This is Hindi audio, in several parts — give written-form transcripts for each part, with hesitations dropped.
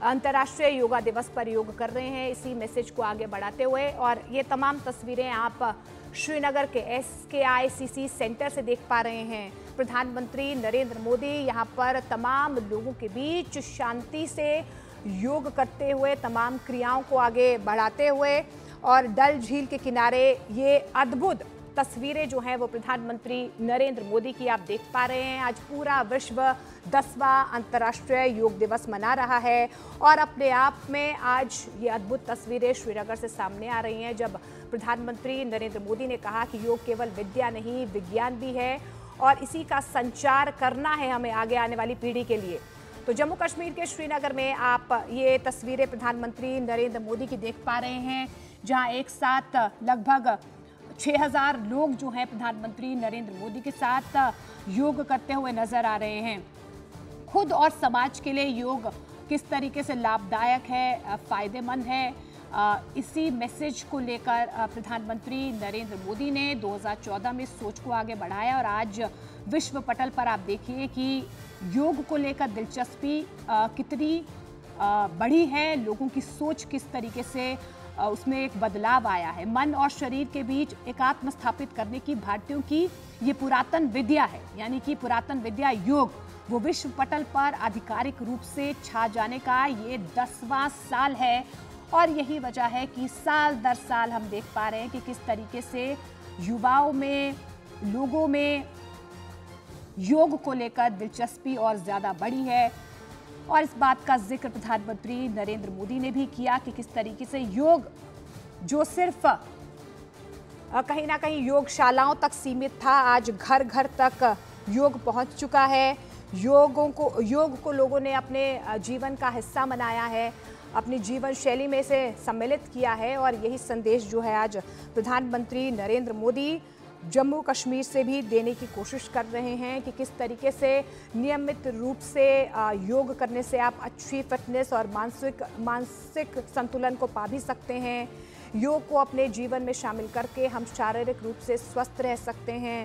अंतर्राष्ट्रीय योगा दिवस पर योग कर रहे हैं, इसी मैसेज को आगे बढ़ाते हुए। और ये तमाम तस्वीरें आप श्रीनगर के SKICC सेंटर से देख पा रहे हैं। प्रधानमंत्री नरेंद्र मोदी यहाँ पर तमाम लोगों के बीच शांति से योग करते हुए, तमाम क्रियाओं को आगे बढ़ाते हुए, और डल झील के किनारे ये अद्भुत तस्वीरें जो हैं वो प्रधानमंत्री नरेंद्र मोदी की आप देख पा रहे हैं। आज पूरा विश्व 10वां अंतर्राष्ट्रीय योग दिवस मना रहा है और अपने आप में आज ये अद्भुत तस्वीरें श्रीनगर से सामने आ रही हैं, जब प्रधानमंत्री नरेंद्र मोदी ने कहा कि योग केवल विद्या नहीं, विज्ञान भी है और इसी का संचार करना है हमें आगे आने वाली पीढ़ी के लिए। तो जम्मू कश्मीर के श्रीनगर में आप ये तस्वीरें प्रधानमंत्री नरेंद्र मोदी की देख पा रहे हैं, जहां एक साथ लगभग 6000 लोग जो हैं प्रधानमंत्री नरेंद्र मोदी के साथ योग करते हुए नजर आ रहे हैं। खुद और समाज के लिए योग किस तरीके से लाभदायक है, फायदेमंद है, इसी मैसेज को लेकर प्रधानमंत्री नरेंद्र मोदी ने 2014 में सोच को आगे बढ़ाया और आज विश्व पटल पर आप देखिए कि योग को लेकर दिलचस्पी कितनी बड़ी है, लोगों की सोच किस तरीके से उसमें एक बदलाव आया है। मन और शरीर के बीच एकात्म स्थापित करने की भारतीयों की ये पुरातन विद्या है, यानी कि पुरातन विद्या योग, वो विश्व पटल पर आधिकारिक रूप से छा जाने का ये 10वां साल है। और यही वजह है कि साल दर साल हम देख पा रहे हैं कि किस तरीके से युवाओं में, लोगों में योग को लेकर दिलचस्पी और ज़्यादा बढ़ी है। और इस बात का जिक्र प्रधानमंत्री नरेंद्र मोदी ने भी किया कि किस तरीके से योग, जो सिर्फ कहीं ना कहीं योगशालाओं तक सीमित था, आज घर घर तक योग पहुंच चुका है। योग को लोगों ने अपने जीवन का हिस्सा बनाया है, अपनी जीवन शैली में इसे सम्मिलित किया है। और यही संदेश जो है आज प्रधानमंत्री नरेंद्र मोदी जम्मू कश्मीर से भी देने की कोशिश कर रहे हैं कि किस तरीके से नियमित रूप से योग करने से आप अच्छी फिटनेस और मानसिक संतुलन को पा भी सकते हैं। योग को अपने जीवन में शामिल करके हम शारीरिक रूप से स्वस्थ रह सकते हैं।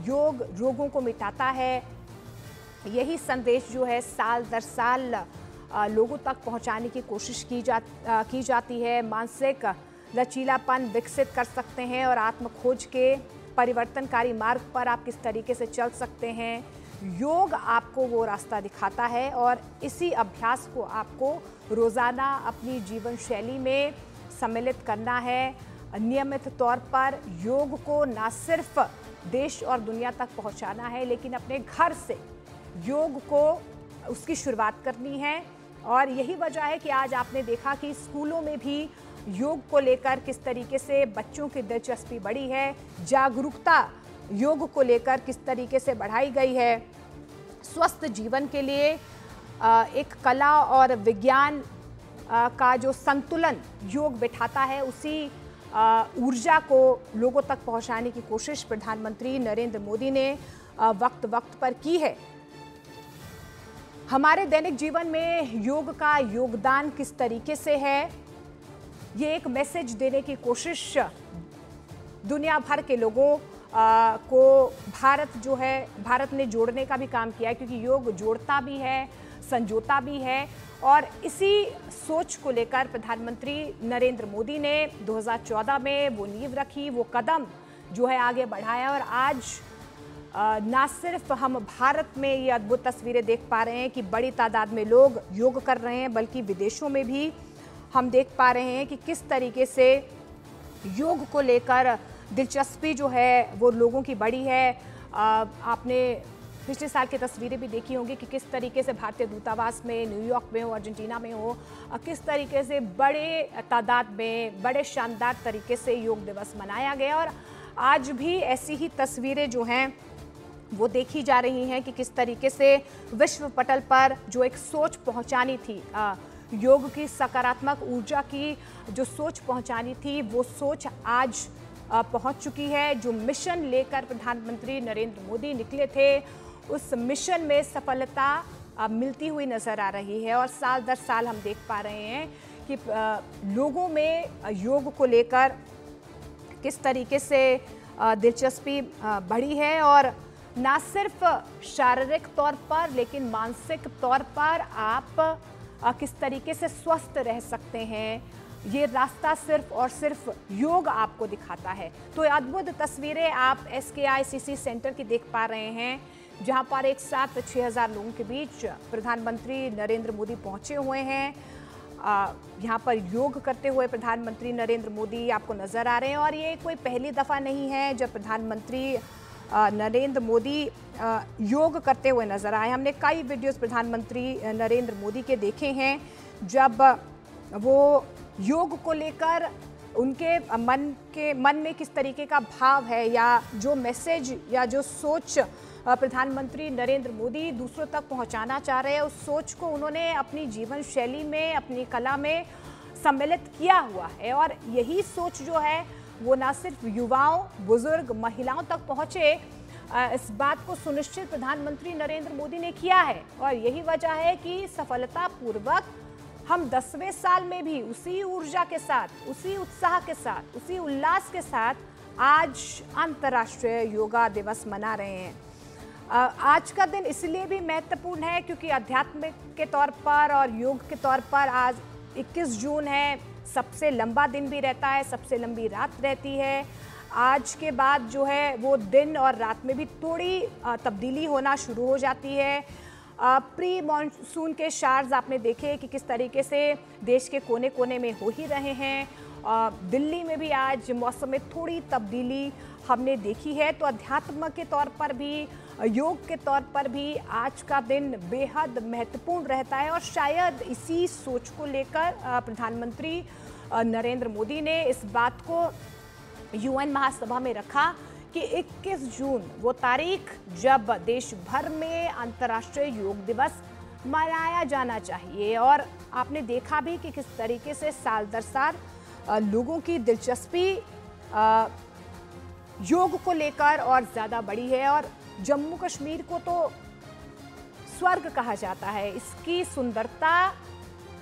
योग रोगों को मिटाता है। यही संदेश जो है साल दर साल लोगों तक पहुंचाने की कोशिश की जाती है। मानसिक लचीलापन विकसित कर सकते हैं और आत्म खोज के परिवर्तनकारी मार्ग पर आप किस तरीके से चल सकते हैं। योग आपको वो रास्ता दिखाता है और इसी अभ्यास को आपको रोज़ाना अपनी जीवन शैली में सम्मिलित करना है। नियमित तौर पर योग को ना सिर्फ देश और दुनिया तक पहुंचाना है, लेकिन अपने घर से योग को उसकी शुरुआत करनी है। और यही वजह है कि आज आपने देखा कि स्कूलों में भी योग को लेकर किस तरीके से बच्चों की दिलचस्पी बढ़ी है, जागरूकता योग को लेकर किस तरीके से बढ़ाई गई है। स्वस्थ जीवन के लिए एक कला और विज्ञान का जो संतुलन योग बिठाता है, उसी ऊर्जा को लोगों तक पहुंचाने की कोशिश प्रधानमंत्री नरेंद्र मोदी ने वक्त वक्त पर की है। हमारे दैनिक जीवन में योग का योगदान किस तरीके से है, ये एक मैसेज देने की कोशिश दुनिया भर के लोगों को भारत ने जोड़ने का भी काम किया है, क्योंकि योग जोड़ता भी है, संजोता भी है। और इसी सोच को लेकर प्रधानमंत्री नरेंद्र मोदी ने 2014 में वो नींव रखी, वो कदम जो है आगे बढ़ाया। और आज ना सिर्फ हम भारत में ये अद्भुत तस्वीरें देख पा रहे हैं कि बड़ी तादाद में लोग योग कर रहे हैं, बल्कि विदेशों में भी हम देख पा रहे हैं कि किस तरीके से योग को लेकर दिलचस्पी जो है वो लोगों की बढ़ी है। आपने पिछले साल की तस्वीरें भी देखी होंगी कि किस तरीके से भारतीय दूतावास में, न्यूयॉर्क में हो, अर्जेंटीना में हो, किस तरीके से बड़े तादाद में, बड़े शानदार तरीके से योग दिवस मनाया गया। और आज भी ऐसी ही तस्वीरें जो हैं वो देखी जा रही हैं कि किस तरीके से विश्व पटल पर जो एक सोच पहुंचानी थी, योग की सकारात्मक ऊर्जा की जो सोच पहुंचानी थी, वो सोच आज पहुंच चुकी है। जो मिशन लेकर प्रधानमंत्री नरेंद्र मोदी निकले थे, उस मिशन में सफलता मिलती हुई नजर आ रही है। और साल दर साल हम देख पा रहे हैं कि लोगों में योग को लेकर किस तरीके से दिलचस्पी बढ़ी है। और ना सिर्फ शारीरिक तौर पर, लेकिन मानसिक तौर पर आप किस तरीके से स्वस्थ रह सकते हैं, ये रास्ता सिर्फ और सिर्फ योग आपको दिखाता है। तो अद्भुत तस्वीरें आप SKICC सेंटर की देख पा रहे हैं, जहां पर एक साथ 6000 लोगों के बीच प्रधानमंत्री नरेंद्र मोदी पहुंचे हुए हैं। यहाँ पर योग करते हुए प्रधानमंत्री नरेंद्र मोदी आपको नजर आ रहे हैं और ये कोई पहली दफ़ा नहीं है जब प्रधानमंत्री नरेंद्र मोदी योग करते हुए नजर आए। हमने कई वीडियोस प्रधानमंत्री नरेंद्र मोदी के देखे हैं जब वो योग को लेकर उनके मन में किस तरीके का भाव है या जो मैसेज या जो सोच प्रधानमंत्री नरेंद्र मोदी दूसरों तक पहुंचाना चाह रहे हैं, उस सोच को उन्होंने अपनी जीवन शैली में, अपनी कला में सम्मिलित किया हुआ है। और यही सोच जो है वो ना सिर्फ युवाओं, बुजुर्ग, महिलाओं तक पहुंचे, इस बात को सुनिश्चित प्रधानमंत्री नरेंद्र मोदी ने किया है। और यही वजह है कि सफलतापूर्वक हम 10वें साल में भी उसी ऊर्जा के साथ, उसी उत्साह के साथ, उसी उल्लास के साथ आज अंतर्राष्ट्रीय योगा दिवस मना रहे हैं। आज का दिन इसलिए भी महत्वपूर्ण है क्योंकि आध्यात्मिक के तौर पर और योग के तौर पर आज 21 जून है, सबसे लंबा दिन भी रहता है, सबसे लंबी रात रहती है। आज के बाद जो है वो दिन और रात में भी थोड़ी तब्दीली होना शुरू हो जाती है। प्री मॉनसून के शार्ज आपने देखे कि किस तरीके से देश के कोने कोने में हो ही रहे हैं। दिल्ली में भी आज मौसम में थोड़ी तब्दीली हमने देखी है। तो अध्यात्म के तौर पर भी, योग के तौर पर भी आज का दिन बेहद महत्वपूर्ण रहता है और शायद इसी सोच को लेकर प्रधानमंत्री नरेंद्र मोदी ने इस बात को UN महासभा में रखा कि 21 जून वो तारीख जब देश भर में अंतर्राष्ट्रीय योग दिवस मनाया जाना चाहिए। और आपने देखा भी कि किस तरीके से साल दर साल लोगों की दिलचस्पी योग को लेकर और ज़्यादा बढ़ी है। और जम्मू कश्मीर को तो स्वर्ग कहा जाता है। इसकी सुंदरता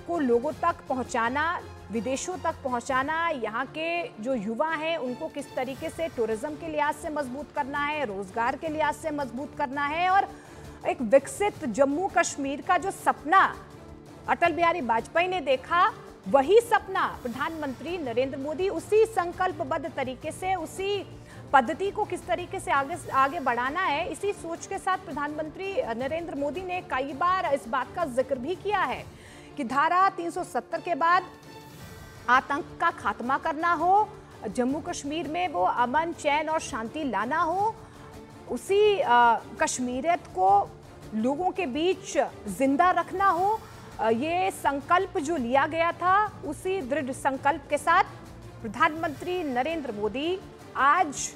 को लोगों तक पहुंचाना, विदेशों तक पहुंचाना, यहाँ के जो युवा हैं उनको किस तरीके से टूरिज्म के लिहाज से मजबूत करना है, रोजगार के लिहाज से मजबूत करना है और एक विकसित जम्मू कश्मीर का जो सपना अटल बिहारी वाजपेयी ने देखा, वही सपना प्रधानमंत्री नरेंद्र मोदी उसी संकल्पबद्ध तरीके से, उसी पद्धति को किस तरीके से आगे बढ़ाना है, इसी सोच के साथ प्रधानमंत्री नरेंद्र मोदी ने कई बार इस बात का जिक्र भी किया है कि धारा 370 के बाद आतंक का खात्मा करना हो, जम्मू कश्मीर में वो अमन, चैन और शांति लाना हो, उसी कश्मीरियत को लोगों के बीच जिंदा रखना हो। ये संकल्प जो लिया गया था, उसी दृढ़ संकल्प के साथ प्रधानमंत्री नरेंद्र मोदी आज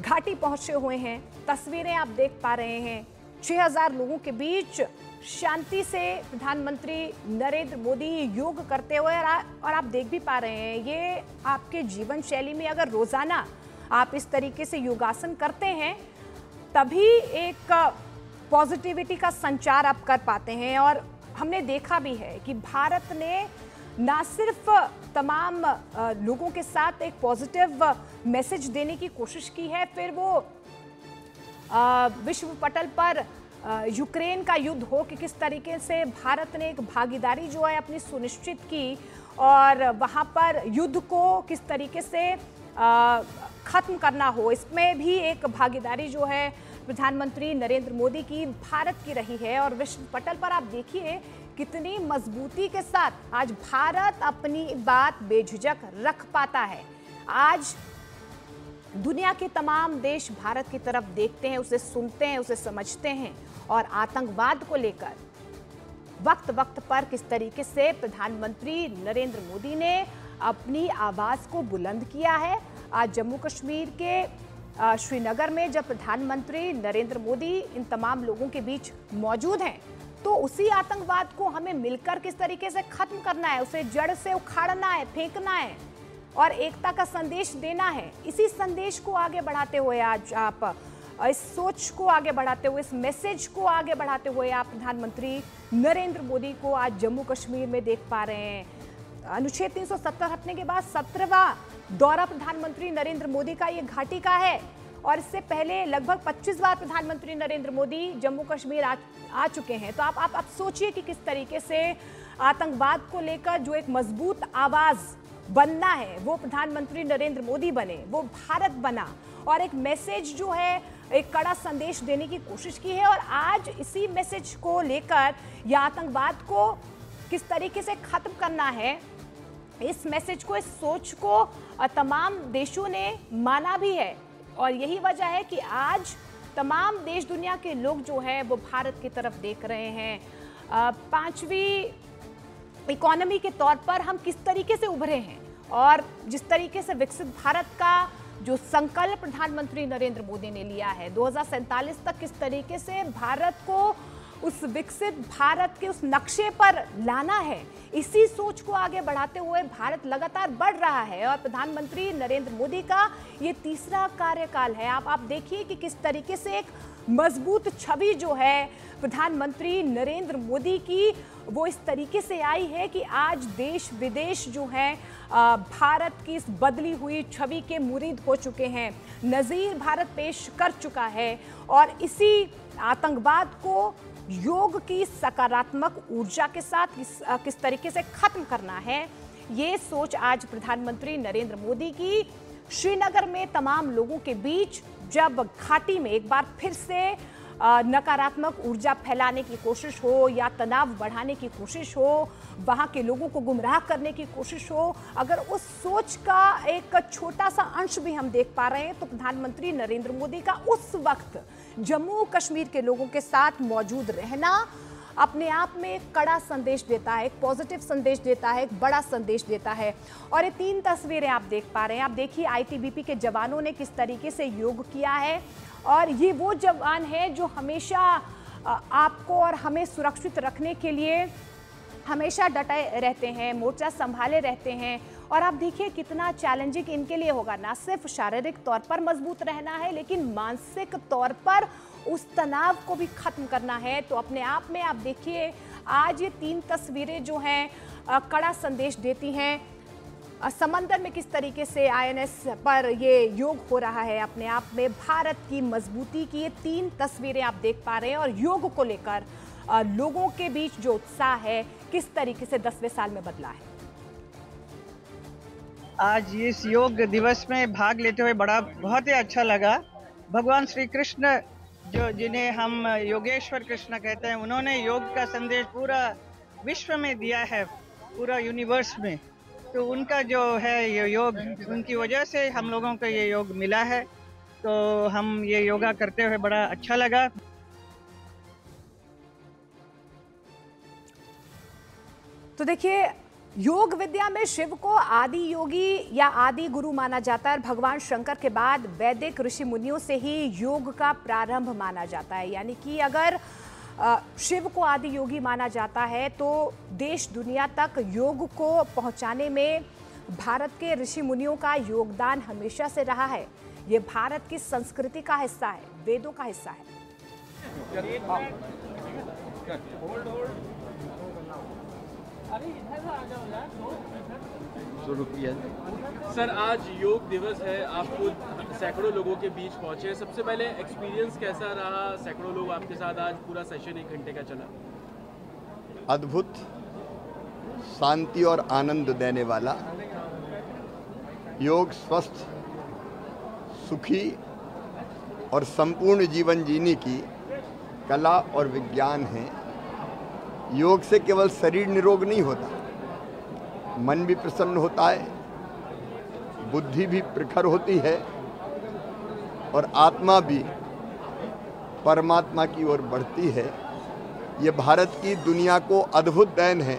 घाटी पहुंचे हुए हैं। तस्वीरें आप देख पा रहे हैं, 6000 लोगों के बीच शांति से प्रधानमंत्री नरेंद्र मोदी योग करते हुए, और आप देख भी पा रहे हैं, ये आपके जीवन शैली में अगर रोजाना आप इस तरीके से योगासन करते हैं तभी एक पॉजिटिविटी का संचार आप कर पाते हैं। और हमने देखा भी है कि भारत ने ना सिर्फ तमाम लोगों के साथ एक पॉजिटिव मैसेज देने की कोशिश की है, फिर वो विश्व पटल पर यूक्रेन का युद्ध हो कि किस तरीके से भारत ने एक भागीदारी जो है अपनी सुनिश्चित की और वहाँ पर युद्ध को किस तरीके से ख़त्म करना हो, इसमें भी एक भागीदारी जो है प्रधानमंत्री नरेंद्र मोदी की भारत की रही है। और विश्व पटल पर आप देखिए कितनी मजबूती के साथ आज भारत अपनी बात बेझिझक रख पाता है। आज दुनिया के तमाम देश भारत की तरफ देखते हैं, उसे सुनते हैं, उसे समझते हैं और आतंकवाद को लेकर वक्त वक्त पर किस तरीके से प्रधानमंत्री नरेंद्र मोदी ने अपनी आवाज़ को बुलंद किया है। आज जम्मू कश्मीर के श्रीनगर में जब प्रधानमंत्री नरेंद्र मोदी इन तमाम लोगों के बीच मौजूद हैं, तो उसी आतंकवाद को हमें मिलकर किस तरीके से खत्म करना है, उसे जड़ से उखाड़ना है, फेंकना है और एकता का संदेश देना है। इसी संदेश को आगे बढ़ाते हुए आज आप, इस सोच को आगे बढ़ाते हुए, इस मैसेज को आगे बढ़ाते हुए आप प्रधानमंत्री नरेंद्र मोदी को आज जम्मू कश्मीर में देख पा रहे हैं। अनुच्छेद 370 हटने के बाद 17वां दौरा प्रधानमंत्री नरेंद्र मोदी का ये घाटी का है और इससे पहले लगभग 25 बार प्रधानमंत्री नरेंद्र मोदी जम्मू कश्मीर आ चुके हैं। तो आप सोचिए कि किस तरीके से आतंकवाद को लेकर जो एक मजबूत आवाज बनना है वो प्रधानमंत्री नरेंद्र मोदी बने, वो भारत बना और एक मैसेज जो है, एक कड़ा संदेश देने की कोशिश की है। और आज इसी मैसेज को लेकर या आतंकवाद को किस तरीके से खत्म करना है, इस मैसेज को, इस सोच को तमाम देशों ने माना भी है। और यही वजह है कि आज तमाम देश दुनिया के लोग जो हैं वो भारत की तरफ देख रहे हैं। पांचवी इकोनॉमी के तौर पर हम किस तरीके से उभरे हैं और जिस तरीके से विकसित भारत का जो संकल्प प्रधानमंत्री नरेंद्र मोदी ने लिया है 2047 तक, किस तरीके से भारत को उस विकसित भारत के उस नक्शे पर लाना है, इसी सोच को आगे बढ़ाते हुए भारत लगातार बढ़ रहा है। और प्रधानमंत्री नरेंद्र मोदी का ये तीसरा कार्यकाल है। आप देखिए कि किस तरीके से एक मजबूत छवि जो है प्रधानमंत्री नरेंद्र मोदी की, वो इस तरीके से आई है कि आज देश विदेश जो है भारत की इस बदली हुई छवि के मुरीद हो चुके हैं। नज़ीर भारत पेश कर चुका है और इसी आतंकवाद को योग की सकारात्मक ऊर्जा के साथ किस तरीके से खत्म करना है, ये सोच आज प्रधानमंत्री नरेंद्र मोदी की श्रीनगर में तमाम लोगों के बीच जब घाटी में एक बार फिर से नकारात्मक ऊर्जा फैलाने की कोशिश हो या तनाव बढ़ाने की कोशिश हो, वहां के लोगों को गुमराह करने की कोशिश हो, अगर उस सोच का एक छोटा सा अंश भी हम देख पा रहे हैं तो प्रधानमंत्री नरेंद्र मोदी का उस वक्त जम्मू कश्मीर के लोगों के साथ मौजूद रहना अपने आप में एक कड़ा संदेश देता है, एक पॉजिटिव संदेश देता है, एक बड़ा संदेश देता है। और ये 3 तस्वीरें आप देख पा रहे हैं। आप देखिए आईटीबीपी के जवानों ने किस तरीके से योग किया है और ये वो जवान है जो हमेशा आपको और हमें सुरक्षित रखने के लिए हमेशा डटे रहते हैं, मोर्चा संभाले रहते हैं। और आप देखिए कितना चैलेंजिंग इनके लिए होगा, ना सिर्फ शारीरिक तौर पर मजबूत रहना है लेकिन मानसिक तौर पर उस तनाव को भी खत्म करना है। तो अपने आप में आप देखिए आज ये 3 तस्वीरें जो हैं कड़ा संदेश देती हैं। समंदर में किस तरीके से आईएनएस पर ये योग हो रहा है, अपने आप में भारत की मजबूती की ये 3 तस्वीरें आप देख पा रहे हैं। और योग को लेकर लोगों के बीच जो उत्साह है किस तरीके से 10वें साल में बदला है। आज इस योग दिवस में भाग लेते हुए बहुत ही अच्छा लगा। भगवान श्री कृष्ण जिन्हें हम योगेश्वर कृष्ण कहते हैं, उन्होंने योग का संदेश पूरा विश्व में दिया है, पूरा यूनिवर्स में। तो उनका जो है ये योग, उनकी वजह से हम लोगों को ये योग मिला है। तो हम ये योगा करते हुए बड़ा अच्छा लगा। तो देखिए योग विद्या में शिव को आदि योगी या आदि गुरु माना जाता है। भगवान शंकर के बाद वैदिक ऋषि मुनियों से ही योग का प्रारंभ माना जाता है। यानी कि अगर शिव को आदि योगी माना जाता है तो देश दुनिया तक योग को पहुंचाने में भारत के ऋषि मुनियों का योगदान हमेशा से रहा है। ये भारत की संस्कृति का हिस्सा है, वेदों का हिस्सा है। सर आज योग दिवस है, आप खुद सैकड़ों लोगों के बीच पहुंचे। सबसे पहले एक्सपीरियंस कैसा रहा? सैकड़ों लोग आपके साथ, आज पूरा सेशन 1 घंटे का चला। अद्भुत, शांति और आनंद देने वाला योग स्वस्थ, सुखी और संपूर्ण जीवन जीने की कला और विज्ञान है। योग से केवल शरीर निरोग नहीं होता, मन भी प्रसन्न होता है, बुद्धि भी प्रखर होती है और आत्मा भी परमात्मा की ओर बढ़ती है। ये भारत की दुनिया को अद्भुत देन है।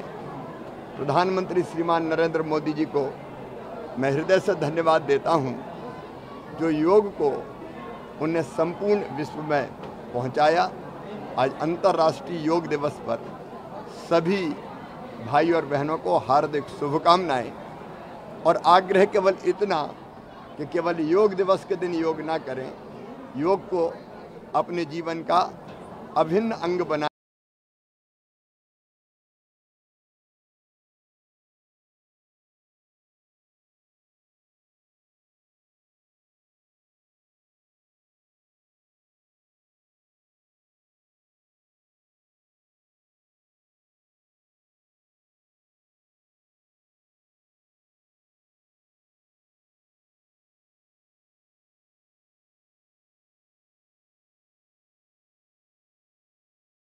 प्रधानमंत्री श्रीमान नरेंद्र मोदी जी को मैं हृदय से धन्यवाद देता हूं, जो योग को उन्हें संपूर्ण विश्व में पहुंचाया। आज अंतर्राष्ट्रीय योग दिवस पर सभी भाई और बहनों को हार्दिक शुभकामनाएं और आग्रह केवल इतना कि केवल योग दिवस के दिन योग ना करें, योग को अपने जीवन का अभिन्न अंग बनाएं।